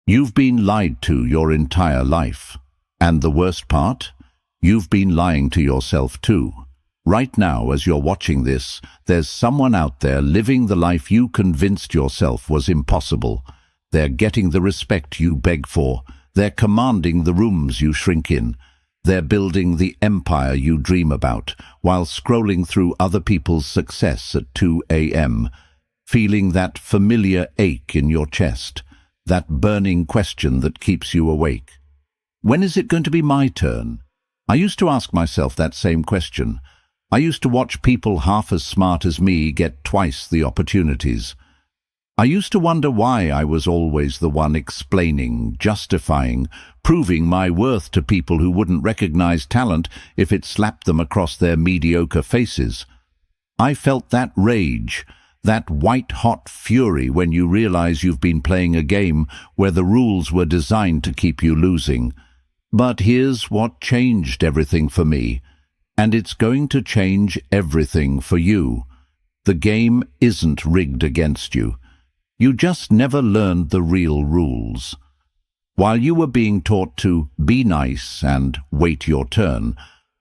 You've been lied to your entire life. And the worst part? You've been lying to yourself too. Right now, as you're watching this, there's someone out there living the life you convinced yourself was impossible. They're getting the respect you beg for. They're commanding the rooms you shrink in. They're building the empire you dream about, while scrolling through other people's success at 2 a.m., feeling that familiar ache in your chest, that burning question that keeps you awake. When is it going to be my turn? I used to ask myself that same question. I used to watch people half as smart as me get twice the opportunities. I used to wonder why I was always the one explaining, justifying, proving my worth to people who wouldn't recognize talent if it slapped them across their mediocre faces. I felt that rage, that white-hot fury when you realize you've been playing a game where the rules were designed to keep you losing. But here's what changed everything for me, and it's going to change everything for you. The game isn't rigged against you. You just never learned the real rules. While you were being taught to be nice and wait your turn,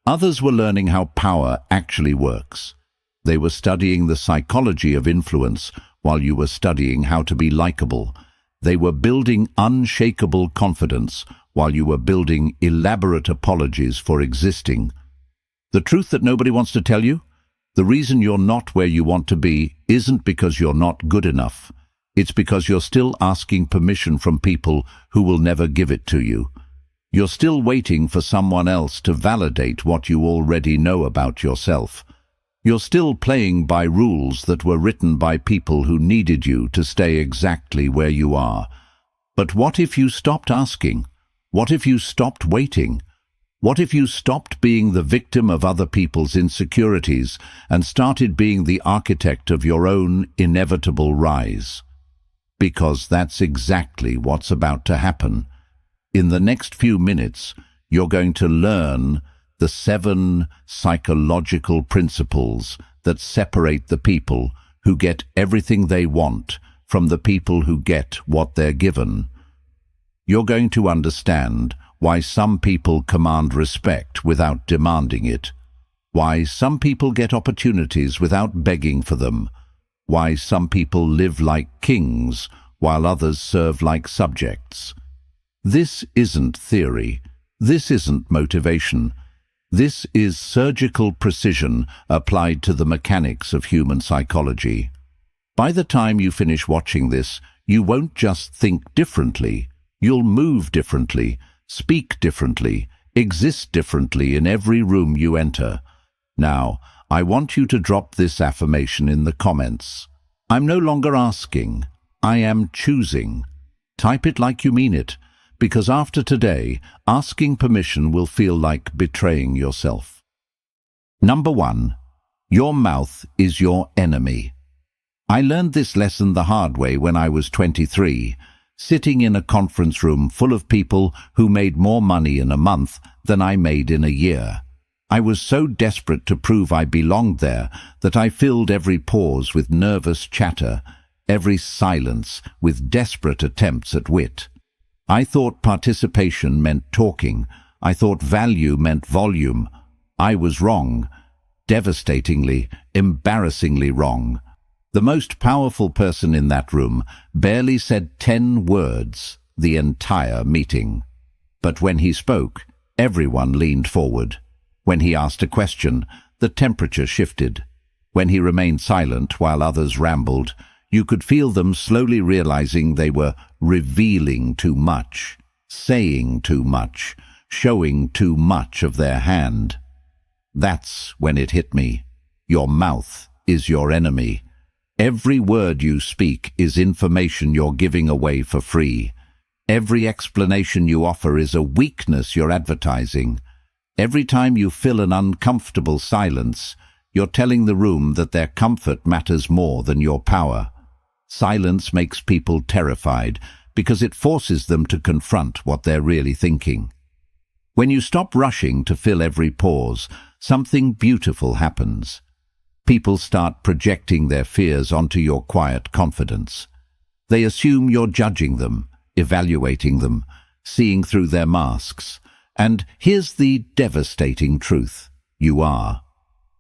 others were learning how power actually works. They were studying the psychology of influence while you were studying how to be likable. They were building unshakable confidence while you were building elaborate apologies for existing. The truth that nobody wants to tell you? The reason you're not where you want to be isn't because you're not good enough. It's because you're still asking permission from people who will never give it to you. You're still waiting for someone else to validate what you already know about yourself. You're still playing by rules that were written by people who needed you to stay exactly where you are. But what if you stopped asking? What if you stopped waiting? What if you stopped being the victim of other people's insecurities and started being the architect of your own inevitable rise? Because that's exactly what's about to happen. In the next few minutes, you're going to learn the 7 psychological principles that separate the people who get everything they want from the people who get what they're given. You're going to understand why some people command respect without demanding it, why some people get opportunities without begging for them, why some people live like kings while others serve like subjects. This isn't theory. This isn't motivation. This is surgical precision applied to the mechanics of human psychology. By the time you finish watching this, you won't just think differently. You'll move differently, speak differently, exist differently in every room you enter. Now, I want you to drop this affirmation in the comments. I'm no longer asking. I am choosing. Type it like you mean it, because after today, asking permission will feel like betraying yourself. Number 1. Your mouth is your enemy. I learned this lesson the hard way when I was 23, sitting in a conference room full of people who made more money in a month than I made in a year. I was so desperate to prove I belonged there that I filled every pause with nervous chatter, every silence with desperate attempts at wit. I thought participation meant talking. I thought value meant volume. I was wrong, devastatingly, embarrassingly wrong. The most powerful person in that room barely said 10 words the entire meeting. But when he spoke, everyone leaned forward. When he asked a question, the temperature shifted. When he remained silent while others rambled, you could feel them slowly realizing they were revealing too much, saying too much, showing too much of their hand. That's when it hit me. Your mouth is your enemy. Every word you speak is information you're giving away for free. Every explanation you offer is a weakness you're advertising. Every time you fill an uncomfortable silence, you're telling the room that their comfort matters more than your power. Silence makes people terrified because it forces them to confront what they're really thinking. When you stop rushing to fill every pause, something beautiful happens. People start projecting their fears onto your quiet confidence. They assume you're judging them, evaluating them, seeing through their masks. And here's the devastating truth: you are.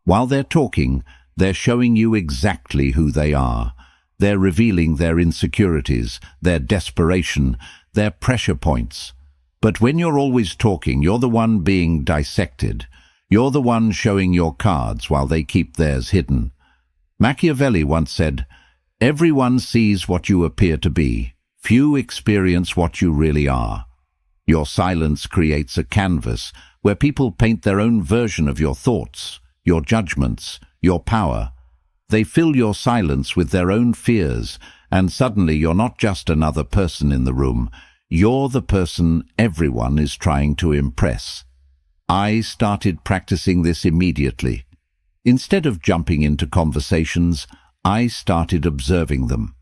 While they're talking, they're showing you exactly who they are. They're revealing their insecurities, their desperation, their pressure points. But when you're always talking, you're the one being dissected. You're the one showing your cards while they keep theirs hidden. Machiavelli once said, "Everyone sees what you appear to be. Few experience what you really are." Your silence creates a canvas where people paint their own version of your thoughts, your judgments, your power. They fill your silence with their own fears, and suddenly you're not just another person in the room. You're the person everyone is trying to impress. I started practicing this immediately. Instead of jumping into conversations, I started observing them.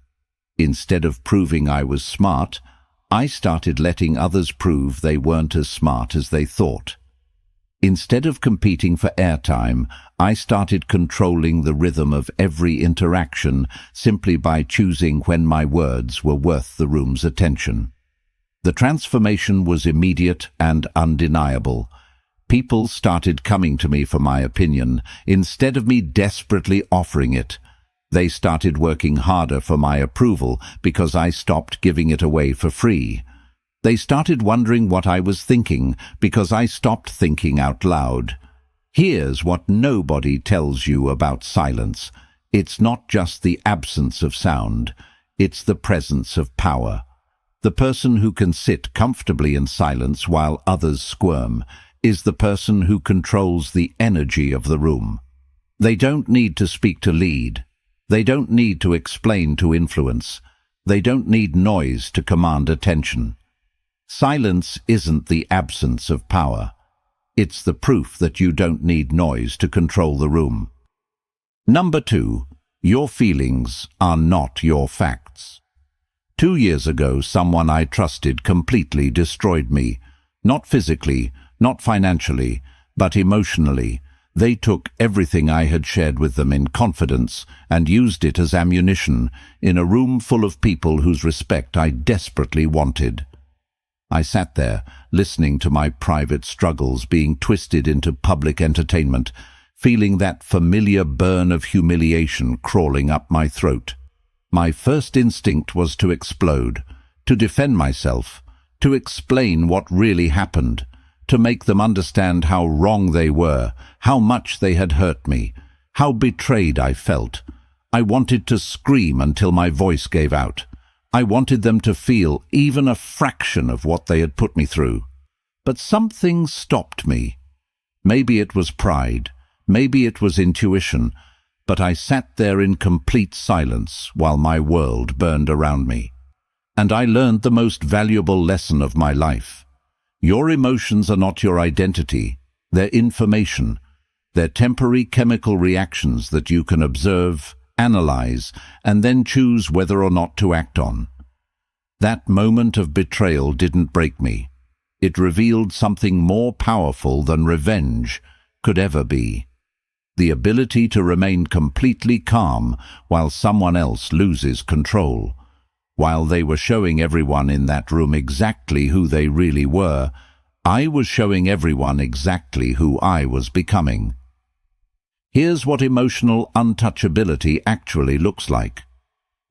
Instead of proving I was smart, I started letting others prove they weren't as smart as they thought. Instead of competing for airtime, I started controlling the rhythm of every interaction simply by choosing when my words were worth the room's attention. The transformation was immediate and undeniable. People started coming to me for my opinion, instead of me desperately offering it. They started working harder for my approval because I stopped giving it away for free. They started wondering what I was thinking because I stopped thinking out loud. Here's what nobody tells you about silence. It's not just the absence of sound. It's the presence of power. The person who can sit comfortably in silence while others squirm is the person who controls the energy of the room. They don't need to speak to lead. They don't need to explain to influence. They don't need noise to command attention. Silence isn't the absence of power. It's the proof that you don't need noise to control the room. Number 2, your feelings are not your facts. 2 years ago, someone I trusted completely destroyed me. Not physically, not financially, but emotionally. They took everything I had shared with them in confidence and used it as ammunition in a room full of people whose respect I desperately wanted. I sat there, listening to my private struggles being twisted into public entertainment, feeling that familiar burn of humiliation crawling up my throat. My first instinct was to explode, to defend myself, to explain what really happened, to make them understand how wrong they were, how much they had hurt me, how betrayed I felt. I wanted to scream until my voice gave out. I wanted them to feel even a fraction of what they had put me through. But something stopped me. Maybe it was pride, maybe it was intuition, but I sat there in complete silence while my world burned around me. And I learned the most valuable lesson of my life. Your emotions are not your identity. They're information. They're temporary chemical reactions that you can observe, analyze, and then choose whether or not to act on. That moment of betrayal didn't break me. It revealed something more powerful than revenge could ever be. The ability to remain completely calm while someone else loses control. While they were showing everyone in that room exactly who they really were, I was showing everyone exactly who I was becoming. Here's what emotional untouchability actually looks like.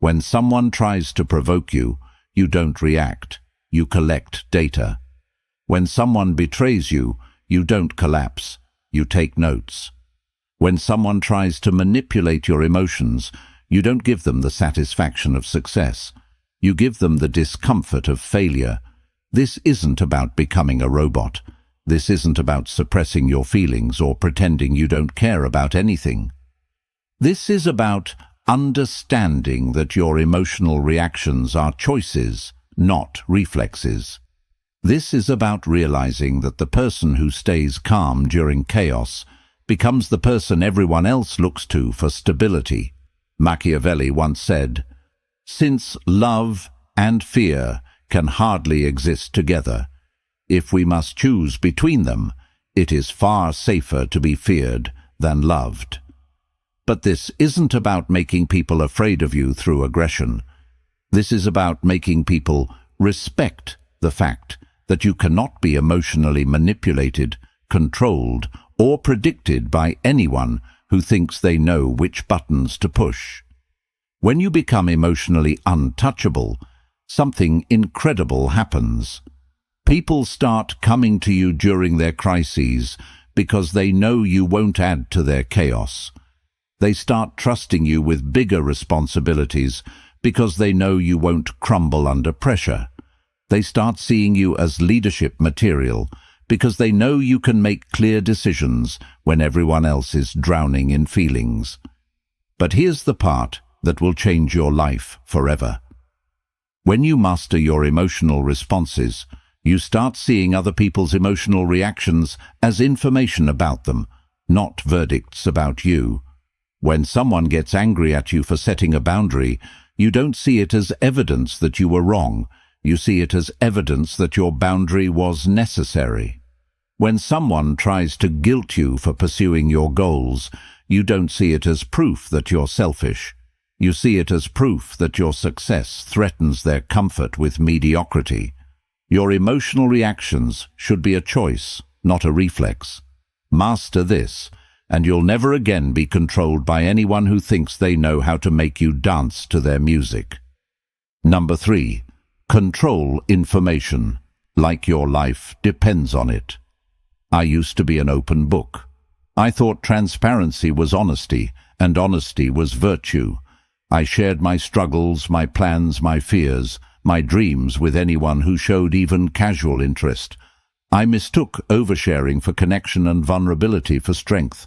When someone tries to provoke you, you don't react, you collect data. When someone betrays you, you don't collapse, you take notes. When someone tries to manipulate your emotions, you don't give them the satisfaction of success. You give them the discomfort of failure. This isn't about becoming a robot. This isn't about suppressing your feelings or pretending you don't care about anything. This is about understanding that your emotional reactions are choices, not reflexes. This is about realizing that the person who stays calm during chaos becomes the person everyone else looks to for stability. Machiavelli once said, "Since love and fear can hardly exist together, if we must choose between them, it is far safer to be feared than loved." But this isn't about making people afraid of you through aggression. This is about making people Respect the fact that you cannot be emotionally manipulated, controlled, or predicted by anyone who thinks they know which buttons to push. When you become emotionally untouchable, something incredible happens. People start coming to you during their crises because they know you won't add to their chaos. They start trusting you with bigger responsibilities because they know you won't crumble under pressure. They start seeing you as leadership material because they know you can make clear decisions when everyone else is drowning in feelings. But here's the part that will change your life forever. When you master your emotional responses, you start seeing other people's emotional reactions as information about them, not verdicts about you. When someone gets angry at you for setting a boundary, you don't see it as evidence that you were wrong. You see it as evidence that your boundary was necessary. When someone tries to guilt you for pursuing your goals, you don't see it as proof that you're selfish. You see it as proof that your success threatens their comfort with mediocrity. Your emotional reactions should be a choice, not a reflex. Master this, and you'll never again be controlled by anyone who thinks they know how to make you dance to their music. Number 3. Control information, like your life depends on it. I used to be an open book. I thought transparency was honesty, and honesty was virtue. I shared my struggles, my plans, my fears, my dreams with anyone who showed even casual interest. I mistook oversharing for connection and vulnerability for strength.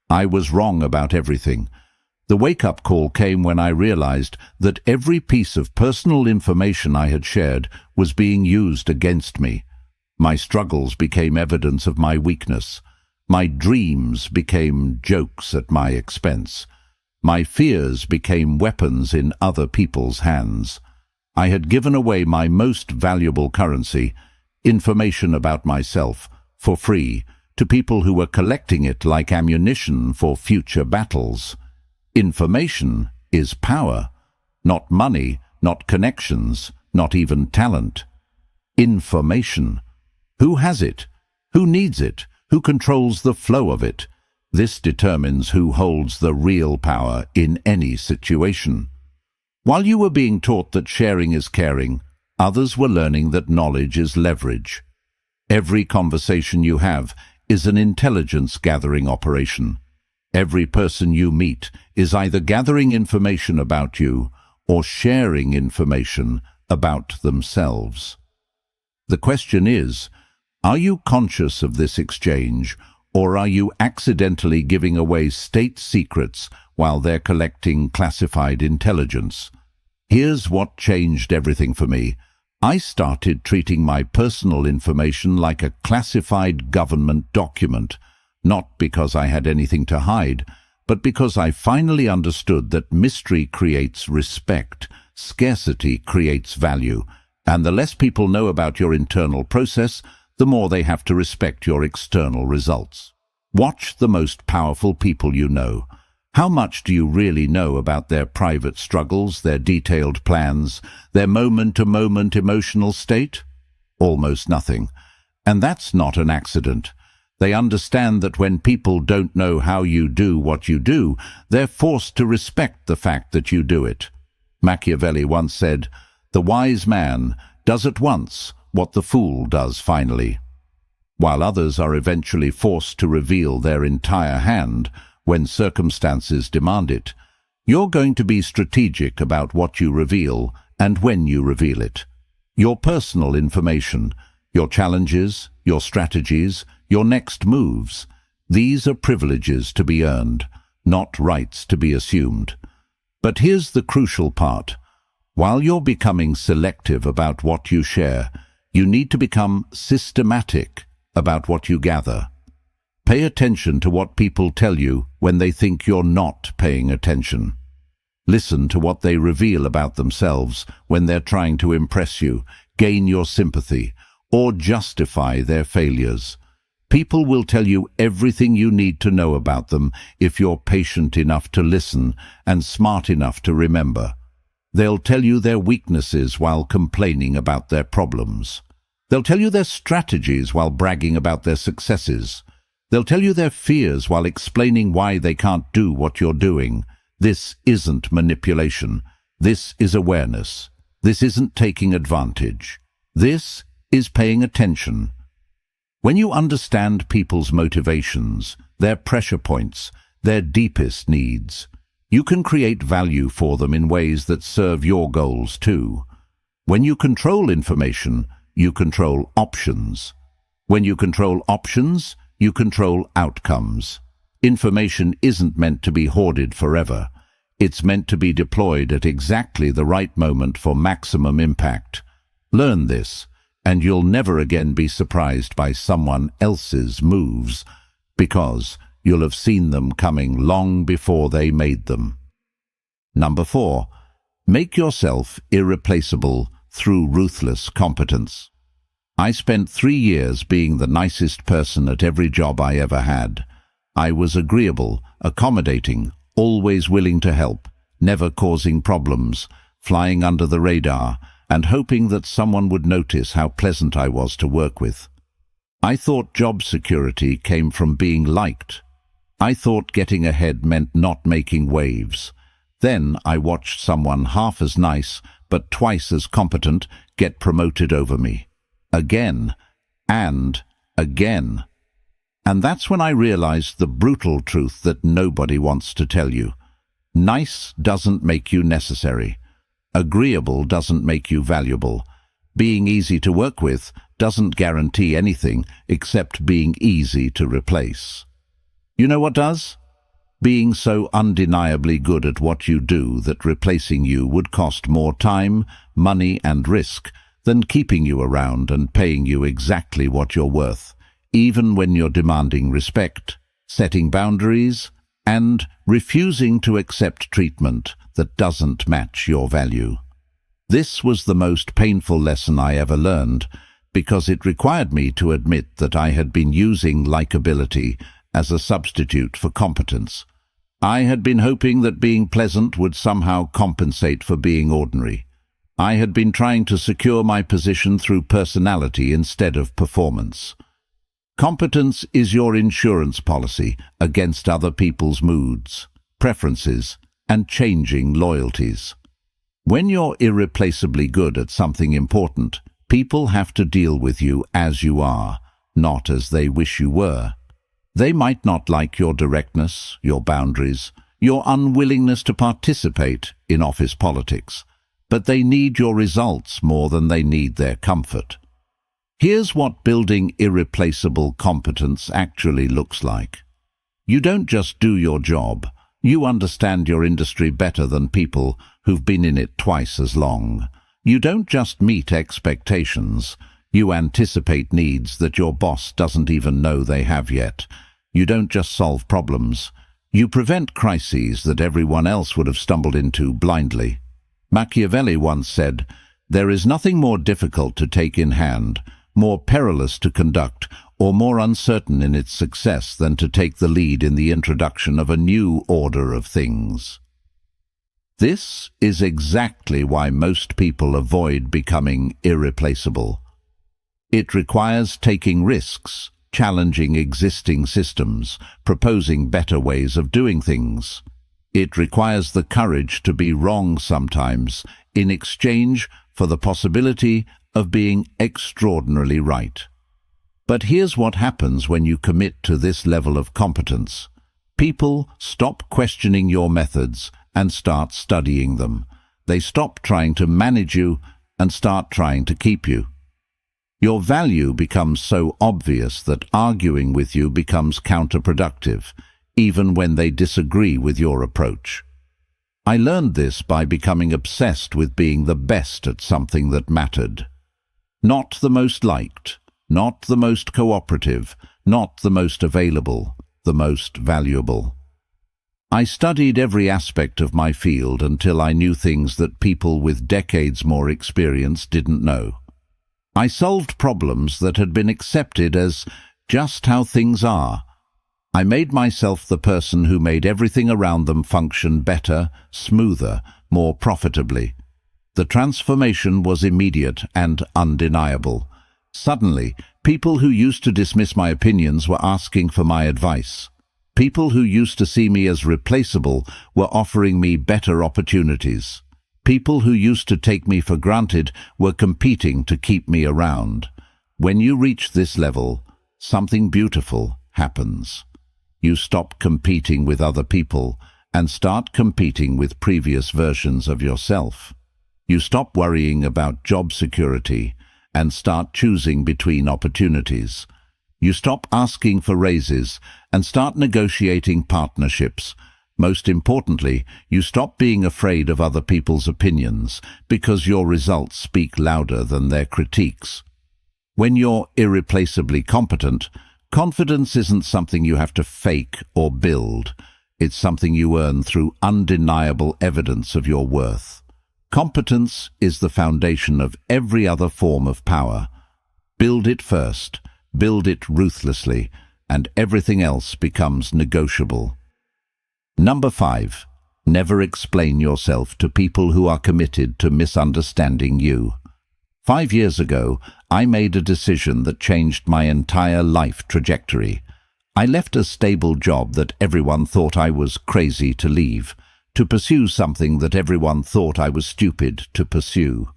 I was wrong about everything. The wake-up call came when I realized that every piece of personal information I had shared was being used against me. My struggles became evidence of my weakness. My dreams became jokes at my expense. My fears became weapons in other people's hands. I had given away my most valuable currency, information about myself, for free, to people who were collecting it like ammunition for future battles. Information is power, not money, not connections, not even talent. Information. Who has it? Who needs it? Who controls the flow of it? This determines who holds the real power in any situation. While you were being taught that sharing is caring, others were learning that knowledge is leverage. Every conversation you have is an intelligence-gathering operation. Every person you meet is either gathering information about you or sharing information about themselves. The question is, are you conscious of this exchange, or are you accidentally giving away state secrets while they're collecting classified intelligence? Here's what changed everything for me. I started treating my personal information like a classified government document, not because I had anything to hide, but because I finally understood that mystery creates respect, scarcity creates value, and the less people know about your internal process, the more they have to respect your external results. Watch the most powerful people you know. How much do you really know about their private struggles, their detailed plans, their moment-to-moment emotional state? Almost nothing. And that's not an accident. They understand that when people don't know how you do what you do, they're forced to respect the fact that you do it. Machiavelli once said, "The wise man does at once what the fool does finally." While others are eventually forced to reveal their entire hand when circumstances demand it, you're going to be strategic about what you reveal and when you reveal it. Your personal information, your challenges, your strategies, your next moves, these are privileges to be earned, not rights to be assumed. But here's the crucial part. While you're becoming selective about what you share, you need to become systematic about what you gather. Pay attention to what people tell you when they think you're not paying attention. Listen to what they reveal about themselves when they're trying to impress you, gain your sympathy, or justify their failures. People will tell you everything you need to know about them if you're patient enough to listen and smart enough to remember. They'll tell you their weaknesses while complaining about their problems. They'll tell you their strategies while bragging about their successes. They'll tell you their fears while explaining why they can't do what you're doing. This isn't manipulation. This is awareness. This isn't taking advantage. This is paying attention. When you understand people's motivations, their pressure points, their deepest needs, you can create value for them in ways that serve your goals too. When you control information, you control options. When you control options, you control outcomes. Information isn't meant to be hoarded forever. It's meant to be deployed at exactly the right moment for maximum impact. Learn this, and you'll never again be surprised by someone else's moves, because you'll have seen them coming long before they made them. Number 4, make yourself irreplaceable through ruthless competence. I spent 3 years being the nicest person at every job I ever had. I was agreeable, accommodating, always willing to help, never causing problems, flying under the radar, and hoping that someone would notice how pleasant I was to work with. I thought job security came from being liked. I thought getting ahead meant not making waves. Then I watched someone half as nice, but twice as competent, get promoted over me. Again, and again. And that's when I realized the brutal truth that nobody wants to tell you. Nice doesn't make you necessary. Agreeable doesn't make you valuable. Being easy to work with doesn't guarantee anything except being easy to replace. You know what does? Being so undeniably good at what you do that replacing you would cost more time, money, and risk than keeping you around and paying you exactly what you're worth, even when you're demanding respect, setting boundaries, and refusing to accept treatment that doesn't match your value. This was the most painful lesson I ever learned, because it required me to admit that I had been using likability as a substitute for competence. I had been hoping that being pleasant would somehow compensate for being ordinary. I had been trying to secure my position through personality instead of performance. Competence is your insurance policy against other people's moods, preferences, and changing loyalties. When you're irreplaceably good at something important, people have to deal with you as you are, not as they wish you were. They might not like your directness, your boundaries, your unwillingness to participate in office politics, but they need your results more than they need their comfort. Here's what building irreplaceable competence actually looks like. You don't just do your job. You understand your industry better than people who've been in it twice as long. You don't just meet expectations. You anticipate needs that your boss doesn't even know they have yet. You don't just solve problems. You prevent crises that everyone else would have stumbled into blindly. Machiavelli once said, "There is nothing more difficult to take in hand, more perilous to conduct, or more uncertain in its success than to take the lead in the introduction of a new order of things." This is exactly why most people avoid becoming irreplaceable. It requires taking risks, challenging existing systems, proposing better ways of doing things. It requires the courage to be wrong sometimes in exchange for the possibility of being extraordinarily right. But here's what happens when you commit to this level of competence. People stop questioning your methods and start studying them. They stop trying to manage you and start trying to keep you. Your value becomes so obvious that arguing with you becomes counterproductive, even when they disagree with your approach. I learned this by becoming obsessed with being the best at something that mattered. Not the most liked, not the most cooperative, not the most available, the most valuable. I studied every aspect of my field until I knew things that people with decades more experience didn't know. I solved problems that had been accepted as just how things are. I made myself the person who made everything around them function better, smoother, more profitably. The transformation was immediate and undeniable. Suddenly, people who used to dismiss my opinions were asking for my advice. People who used to see me as replaceable were offering me better opportunities. People who used to take me for granted were competing to keep me around. When you reach this level, something beautiful happens. You stop competing with other people and start competing with previous versions of yourself. You stop worrying about job security and start choosing between opportunities. You stop asking for raises and start negotiating partnerships. Most importantly, you stop being afraid of other people's opinions because your results speak louder than their critiques. When you're irreplaceably competent, confidence isn't something you have to fake or build. It's something you earn through undeniable evidence of your worth. Competence is the foundation of every other form of power. Build it first, build it ruthlessly, and everything else becomes negotiable. Number 5. Never explain yourself to people who are committed to misunderstanding you. 5 years ago, I made a decision that changed my entire life trajectory. I left a stable job that everyone thought I was crazy to leave, to pursue something that everyone thought I was stupid to pursue.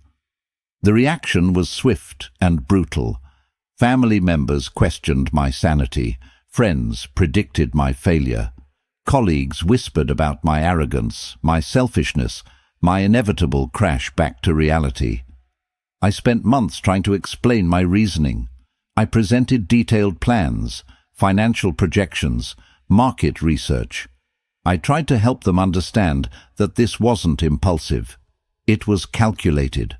The reaction was swift and brutal. Family members questioned my sanity. Friends predicted my failure. Colleagues whispered about my arrogance, my selfishness, my inevitable crash back to reality. I spent months trying to explain my reasoning. I presented detailed plans, financial projections, market research. I tried to help them understand that this wasn't impulsive. It was calculated.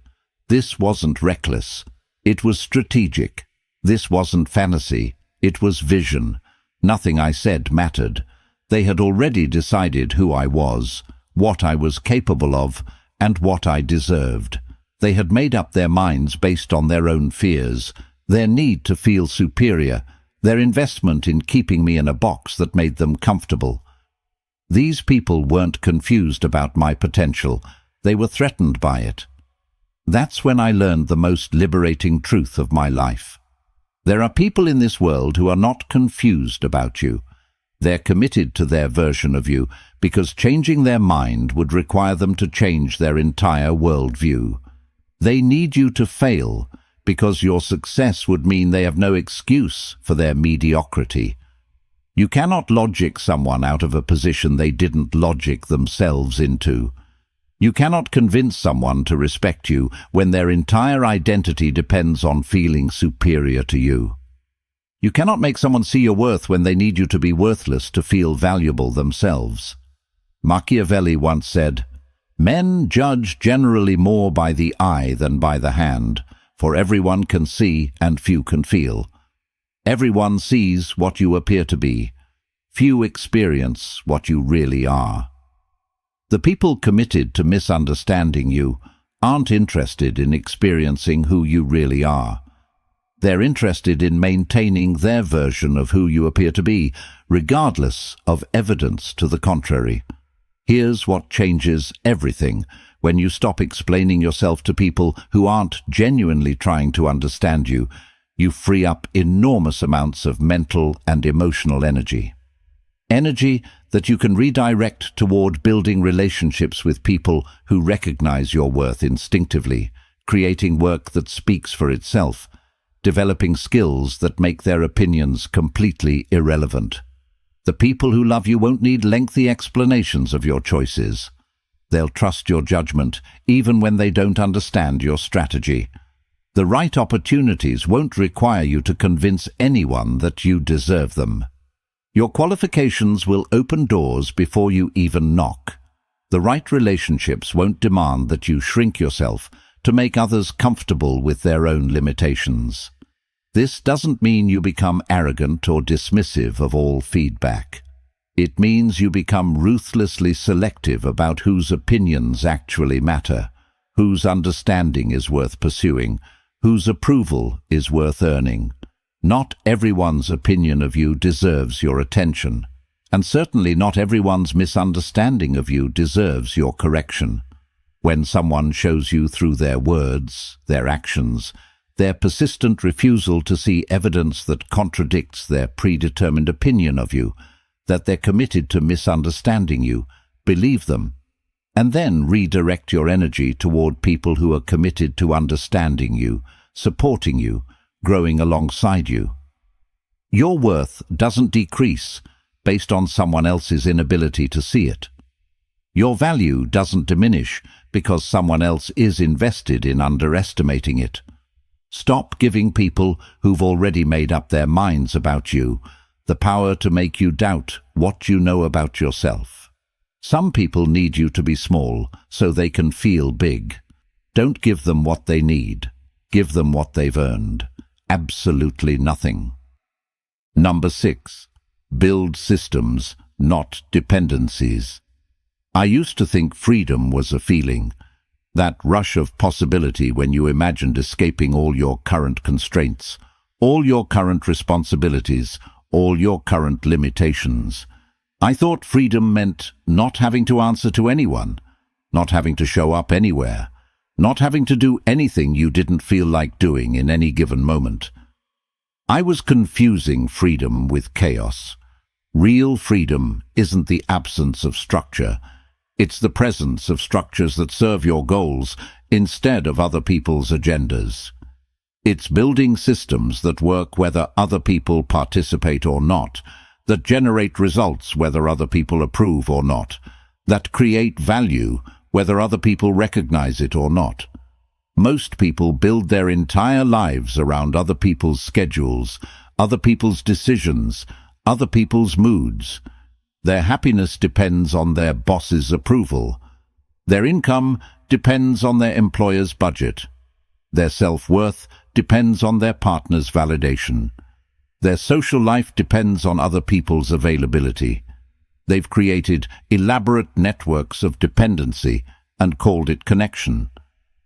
This wasn't reckless. It was strategic. This wasn't fantasy. It was vision. Nothing I said mattered. They had already decided who I was, what I was capable of, and what I deserved. They had made up their minds based on their own fears, their need to feel superior, their investment in keeping me in a box that made them comfortable. These people weren't confused about my potential. They were threatened by it. That's when I learned the most liberating truth of my life. There are people in this world who are not confused about you. They're committed to their version of you because changing their mind would require them to change their entire worldview. They need you to fail because your success would mean they have no excuse for their mediocrity. You cannot logic someone out of a position they didn't logic themselves into. You cannot convince someone to respect you when their entire identity depends on feeling superior to you. You cannot make someone see your worth when they need you to be worthless to feel valuable themselves. Machiavelli once said, "Men judge generally more by the eye than by the hand, for everyone can see and few can feel. Everyone sees what you appear to be. Few experience what you really are." The people committed to misunderstanding you aren't interested in experiencing who you really are. They're interested in maintaining their version of who you appear to be, regardless of evidence to the contrary. Here's what changes everything when you stop explaining yourself to people who aren't genuinely trying to understand you. You free up enormous amounts of mental and emotional energy. Energy that you can redirect toward building relationships with people who recognize your worth instinctively, creating work that speaks for itself, developing skills that make their opinions completely irrelevant. The people who love you won't need lengthy explanations of your choices. They'll trust your judgment even when they don't understand your strategy. The right opportunities won't require you to convince anyone that you deserve them. Your qualifications will open doors before you even knock. The right relationships won't demand that you shrink yourself to make others comfortable with their own limitations. This doesn't mean you become arrogant or dismissive of all feedback. It means you become ruthlessly selective about whose opinions actually matter, whose understanding is worth pursuing, whose approval is worth earning. Not everyone's opinion of you deserves your attention, and certainly not everyone's misunderstanding of you deserves your correction. When someone shows you through their words, their actions, their persistent refusal to see evidence that contradicts their predetermined opinion of you, that they're committed to misunderstanding you, believe them, and then redirect your energy toward people who are committed to understanding you, supporting you, growing alongside you. Your worth doesn't decrease based on someone else's inability to see it. Your value doesn't diminish because someone else is invested in underestimating it. Stop giving people who've already made up their minds about you the power to make you doubt what you know about yourself. Some people need you to be small so they can feel big. Don't give them what they need. Give them what they've earned. Absolutely nothing. Number 6. Build systems, not dependencies. I used to think freedom was a feeling, that rush of possibility when you imagined escaping all your current constraints, all your current responsibilities, all your current limitations. I thought freedom meant not having to answer to anyone, not having to show up anywhere, not having to do anything you didn't feel like doing in any given moment. I was confusing freedom with chaos. Real freedom isn't the absence of structure. It's the presence of structures that serve your goals instead of other people's agendas. It's building systems that work whether other people participate or not, that generate results whether other people approve or not, that create value whether other people recognize it or not. Most people build their entire lives around other people's schedules, other people's decisions, other people's moods. Their happiness depends on their boss's approval. Their income depends on their employer's budget. Their self-worth depends on their partner's validation. Their social life depends on other people's availability. They've created elaborate networks of dependency and called it connection.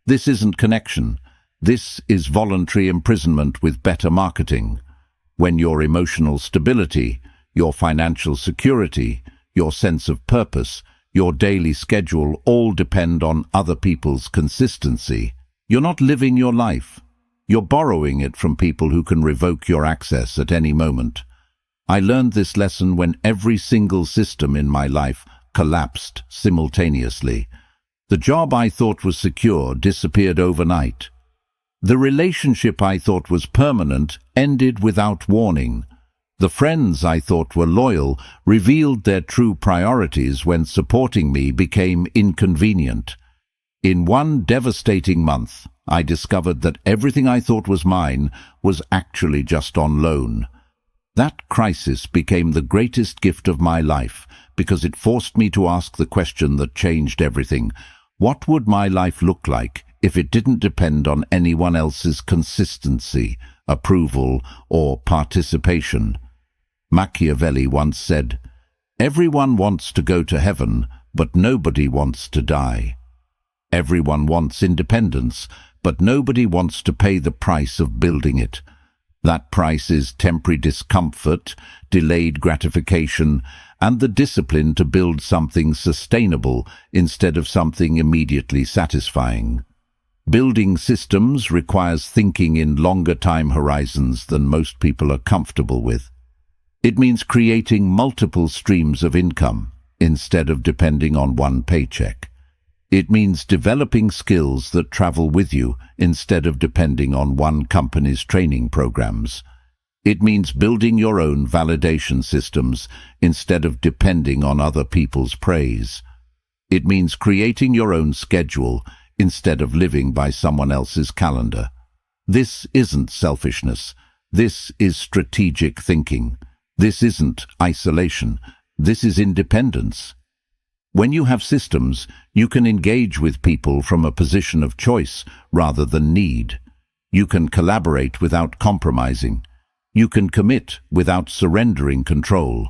This isn't connection. This is voluntary imprisonment with better marketing. When your emotional stability, your financial security, your sense of purpose, your daily schedule all depend on other people's consistency, you're not living your life. You're borrowing it from people who can revoke your access at any moment. I learned this lesson when every single system in my life collapsed simultaneously. The job I thought was secure disappeared overnight. The relationship I thought was permanent ended without warning. The friends I thought were loyal revealed their true priorities when supporting me became inconvenient. In one devastating month, I discovered that everything I thought was mine was actually just on loan. That crisis became the greatest gift of my life because it forced me to ask the question that changed everything. What would my life look like if it didn't depend on anyone else's consistency, approval, or participation? Machiavelli once said, "Everyone wants to go to heaven, but nobody wants to die. Everyone wants independence, but nobody wants to pay the price of building it. That price is temporary discomfort, delayed gratification, and the discipline to build something sustainable instead of something immediately satisfying." Building systems requires thinking in longer time horizons than most people are comfortable with. It means creating multiple streams of income instead of depending on one paycheck. It means developing skills that travel with you instead of depending on one company's training programs. It means building your own validation systems instead of depending on other people's praise. It means creating your own schedule instead of living by someone else's calendar. This isn't selfishness. This is strategic thinking. This isn't isolation. This is independence. When you have systems, you can engage with people from a position of choice rather than need. You can collaborate without compromising. You can commit without surrendering control.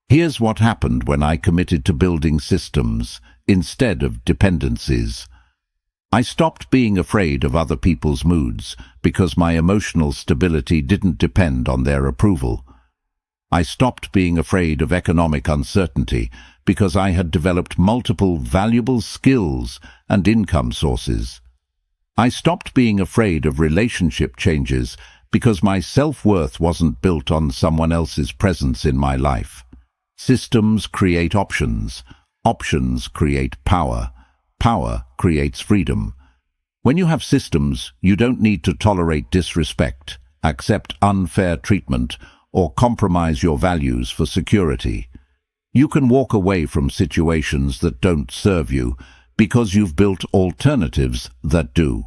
Here's what happened when I committed to building systems instead of dependencies. I stopped being afraid of other people's moods because my emotional stability didn't depend on their approval. I stopped being afraid of economic uncertainty because I had developed multiple valuable skills and income sources. I stopped being afraid of relationship changes because my self-worth wasn't built on someone else's presence in my life. Systems create options. Options create power. Power creates freedom. When you have systems, you don't need to tolerate disrespect, accept unfair treatment, or compromise your values for security. You can walk away from situations that don't serve you because you've built alternatives that do.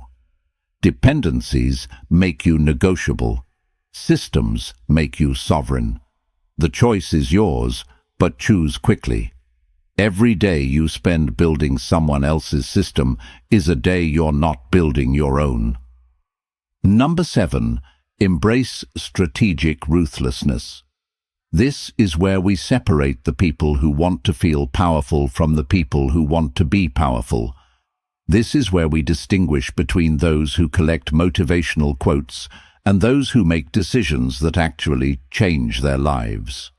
Dependencies make you negotiable. Systems make you sovereign. The choice is yours, but choose quickly. Every day you spend building someone else's system is a day you're not building your own. Number 7. Embrace strategic ruthlessness. This is where we separate the people who want to feel powerful from the people who want to be powerful. This is where we distinguish between those who collect motivational quotes and those who make decisions that actually change their lives.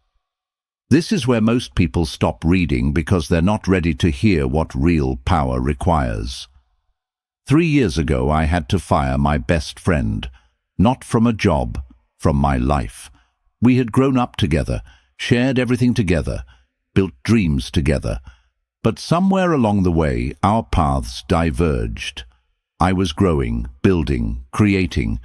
This is where most people stop reading because they're not ready to hear what real power requires. 3 years ago, I had to fire my best friend. Not from a job, from my life. We had grown up together, shared everything together, built dreams together. But somewhere along the way, our paths diverged. I was growing, building, creating.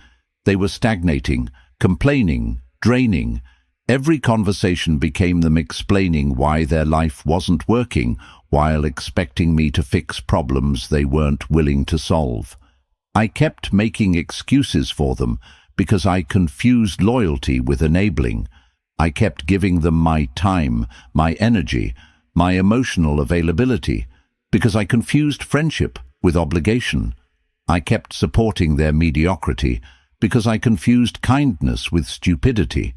They were stagnating, complaining, draining. Every conversation became them explaining why their life wasn't working, while expecting me to fix problems they weren't willing to solve. I kept making excuses for them because I confused loyalty with enabling. I kept giving them my time, my energy, my emotional availability, because I confused friendship with obligation. I kept supporting their mediocrity because I confused kindness with stupidity.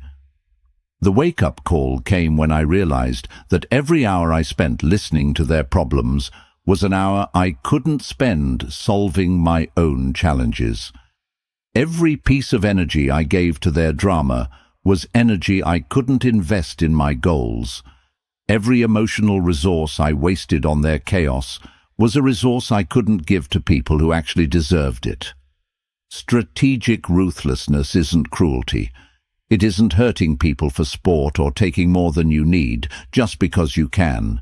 The wake-up call came when I realized that every hour I spent listening to their problems was an hour I couldn't spend solving my own challenges. Every piece of energy I gave to their drama was energy I couldn't invest in my goals. Every emotional resource I wasted on their chaos was a resource I couldn't give to people who actually deserved it. Strategic ruthlessness isn't cruelty. It isn't hurting people for sport or taking more than you need just because you can.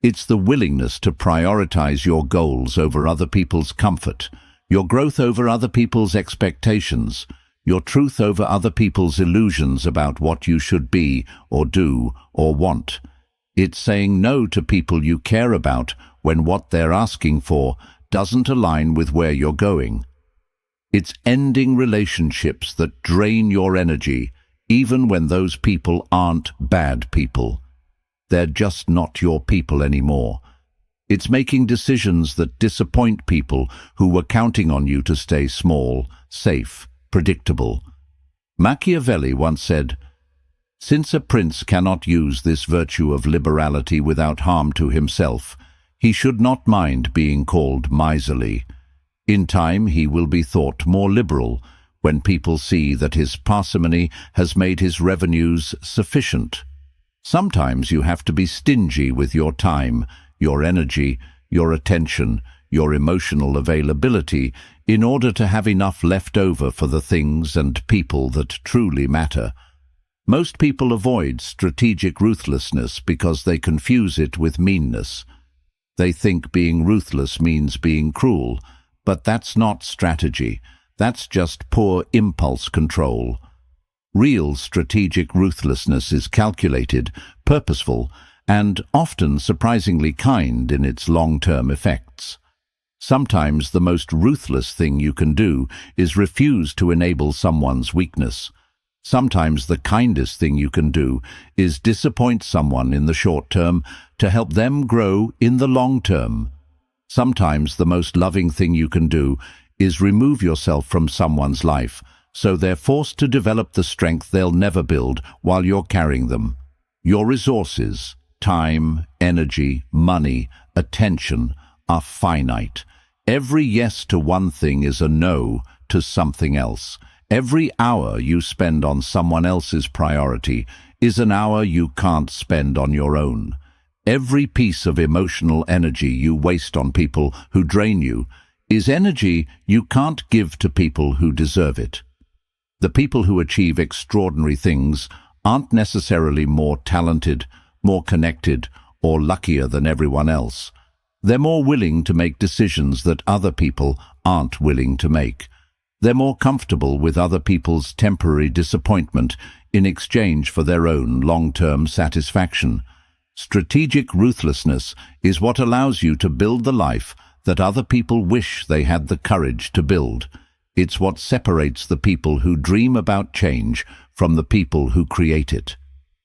It's the willingness to prioritize your goals over other people's comfort, your growth over other people's expectations, your truth over other people's illusions about what you should be or do or want. It's saying no to people you care about when what they're asking for doesn't align with where you're going. It's ending relationships that drain your energy, even when those people aren't bad people. They're just not your people anymore. It's making decisions that disappoint people who were counting on you to stay small, safe, predictable. Machiavelli once said, "Since a prince cannot use this virtue of liberality without harm to himself, he should not mind being called miserly. In time he will be thought more liberal, when people see that his parsimony has made his revenues sufficient." Sometimes you have to be stingy with your time, your energy, your attention, your emotional availability in order to have enough left over for the things and people that truly matter. Most people avoid strategic ruthlessness because they confuse it with meanness. They think being ruthless means being cruel, but that's not strategy. That's just poor impulse control. Real strategic ruthlessness is calculated, purposeful, and often surprisingly kind in its long-term effects. Sometimes the most ruthless thing you can do is refuse to enable someone's weakness. Sometimes the kindest thing you can do is disappoint someone in the short term to help them grow in the long term. Sometimes the most loving thing you can do is remove yourself from someone's life, so they're forced to develop the strength they'll never build while you're carrying them. Your resources, time, energy, money, attention, are finite. Every yes to one thing is a no to something else. Every hour you spend on someone else's priority is an hour you can't spend on your own. Every piece of emotional energy you waste on people who drain you is energy you can't give to people who deserve it. The people who achieve extraordinary things aren't necessarily more talented, more connected, or luckier than everyone else. They're more willing to make decisions that other people aren't willing to make. They're more comfortable with other people's temporary disappointment in exchange for their own long-term satisfaction. Strategic ruthlessness is what allows you to build the life that other people wish they had the courage to build. It's what separates the people who dream about change from the people who create it.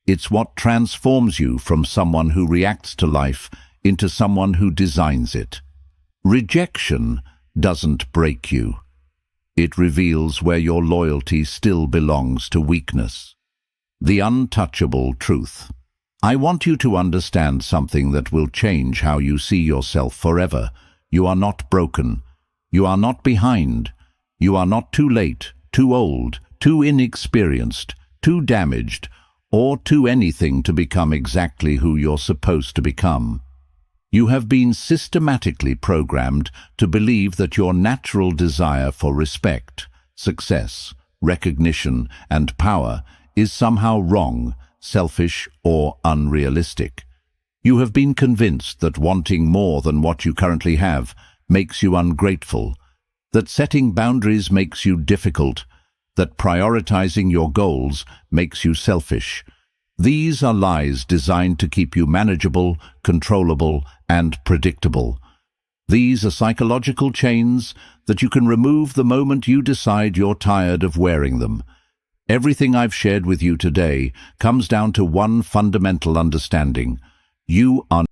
It's what transforms you from someone who reacts to life into someone who designs it. Rejection doesn't break you. It reveals where your loyalty still belongs to weakness. The untouchable truth. I want you to understand something that will change how you see yourself forever. You are not broken. You are not behind. You are not too late, too old, too inexperienced, too damaged, or too anything to become exactly who you're supposed to become. You have been systematically programmed to believe that your natural desire for respect, success, recognition, and power is somehow wrong, selfish, or unrealistic. You have been convinced that wanting more than what you currently have makes you ungrateful, that setting boundaries makes you difficult, that prioritizing your goals makes you selfish. These are lies designed to keep you manageable, controllable, and predictable. These are psychological chains that you can remove the moment you decide you're tired of wearing them. Everything I've shared with you today comes down to one fundamental understanding. You are